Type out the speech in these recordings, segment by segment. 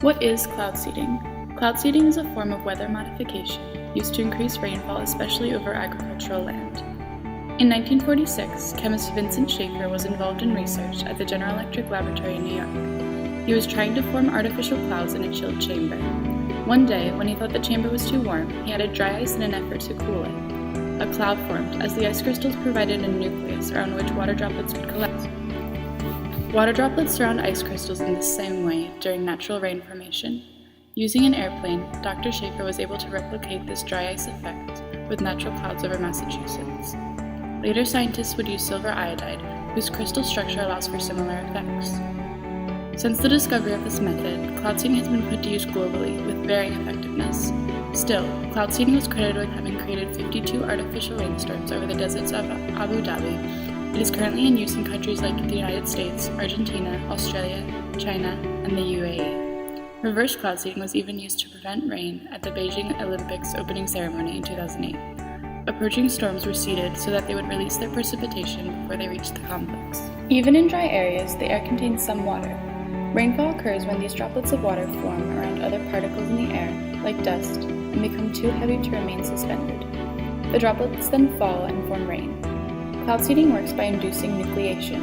What is cloud seeding? Cloud seeding is a form of weather modification used to increase rainfall, especially over agricultural land. In 1946, chemist Vincent Schaefer was involved in research at the General Electric Laboratory in New York. He was trying to form artificial clouds in a chilled chamber. One day, when he thought the chamber was too warm, he added dry ice in an effort to cool it. A cloud formed, as the ice crystals provided a nucleus around which water droplets would collect. Water droplets surround ice crystals in the same way during natural rain formation. Using an airplane, Dr. Schaefer was able to replicate this dry ice effect with natural clouds over Massachusetts. Later, scientists would use silver iodide, whose crystal structure allows for similar effects. Since the discovery of this method, cloud seeding has been put to use globally with varying effectiveness. Still, cloud seeding was credited with having created 52 artificial rainstorms over the deserts of Abu Dhabi. It is currently in use in countries like the United States, Argentina, Australia, China, and the UAE. Reverse cloud seeding was even used to prevent rain at the Beijing Olympics opening ceremony in 2008. Approaching storms were seeded so that they would release their precipitation before they reached the complex. Even in dry areas, the air contains some water. Rainfall occurs when these droplets of water form around other particles in the air, like dust, and become too heavy to remain suspended. The droplets then fall and form rain. Cloud seeding works by inducing nucleation.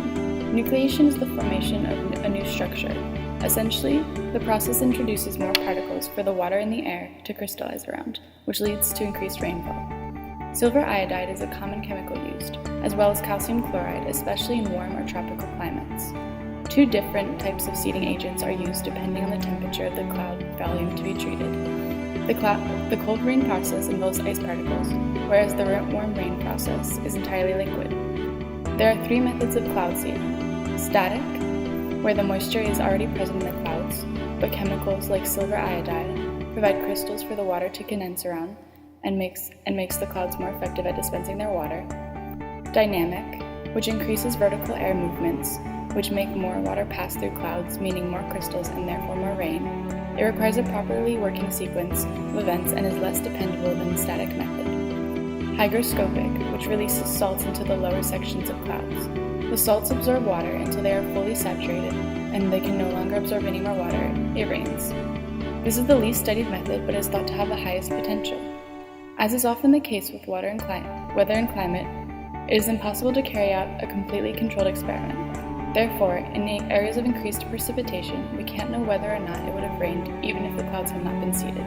Nucleation is the formation of a new structure. Essentially, the process introduces more particles for the water in the air to crystallize around, which leads to increased rainfall. Silver iodide is a common chemical used, as well as calcium chloride, especially in warm or tropical climates. Two different types of seeding agents are used depending on the temperature of the cloud volume to be treated. The cold rain process involves ice particles, whereas the warm rain process is entirely liquid. There are three methods of cloud seeding: static, where the moisture is already present in the clouds, but chemicals like silver iodide provide crystals for the water to condense around and makes the clouds more effective at dispensing their water. Dynamic, which increases vertical air movements, which make more water pass through clouds, meaning more crystals and therefore more rain. It requires a properly working sequence of events and is less dependable than the static method. Hygroscopic, which releases salts into the lower sections of clouds. The salts absorb water until they are fully saturated and they can no longer absorb any more water. It rains. This is the least studied method, but is thought to have the highest potential. As is often the case with weather and climate, it is impossible to carry out a completely controlled experiment. Therefore, in the areas of increased precipitation, we can't know whether or not it would have rained even if the clouds had not been seeded.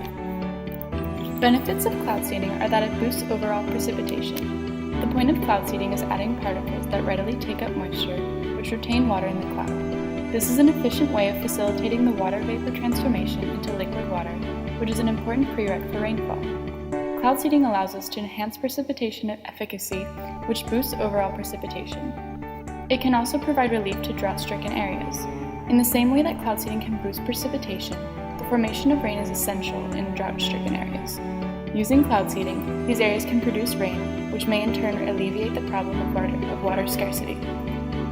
Benefits of cloud seeding are that it boosts overall precipitation. The point of cloud seeding is adding particles that readily take up moisture, which retain water in the cloud. This is an efficient way of facilitating the water vapor transformation into liquid water, which is an important prereq for rainfall. Cloud seeding allows us to enhance precipitation efficacy, which boosts overall precipitation. It can also provide relief to drought-stricken areas. In the same way that cloud seeding can boost precipitation, the formation of rain is essential in drought-stricken areas. Using cloud seeding, these areas can produce rain, which may in turn alleviate the problem of water scarcity.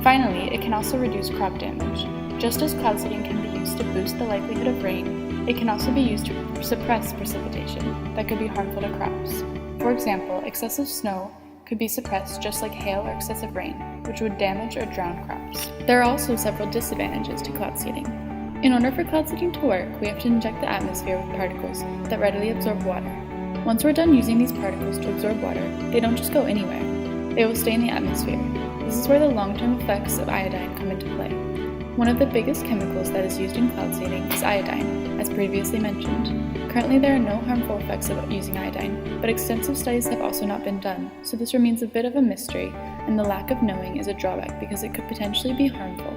Finally, it can also reduce crop damage. Just as cloud seeding can be used to boost the likelihood of rain, it can also be used to suppress precipitation that could be harmful to crops. For example, excessive snow could be suppressed just like hail or excessive rain, which would damage or drown crops. There are also several disadvantages to cloud seeding. In order for cloud seeding to work, we have to inject the atmosphere with particles that readily absorb water. Once we're done using these particles to absorb water, they don't just go anywhere. They will stay in the atmosphere. This is where the long-term effects of iodine come into play. One of the biggest chemicals that is used in cloud seeding is iodine, as previously mentioned. Currently, there are no harmful effects of using iodine, but extensive studies have also not been done, so this remains a bit of a mystery, and the lack of knowing is a drawback because it could potentially be harmful.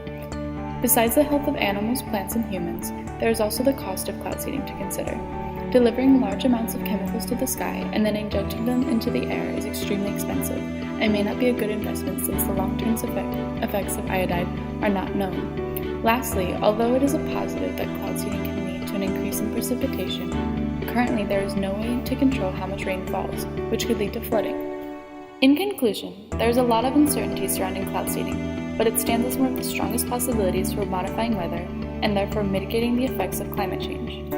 Besides the health of animals, plants, and humans, there is also the cost of cloud seeding to consider. Delivering large amounts of chemicals to the sky and then injecting them into the air is extremely expensive, and may not be a good investment since the long-term effects of iodide are not known. Lastly, although it is a positive that cloud seeding can lead to an increase in precipitation, currently there is no way to control how much rain falls, which could lead to flooding. In conclusion, there is a lot of uncertainty surrounding cloud seeding, but it stands as one of the strongest possibilities for modifying weather and therefore mitigating the effects of climate change.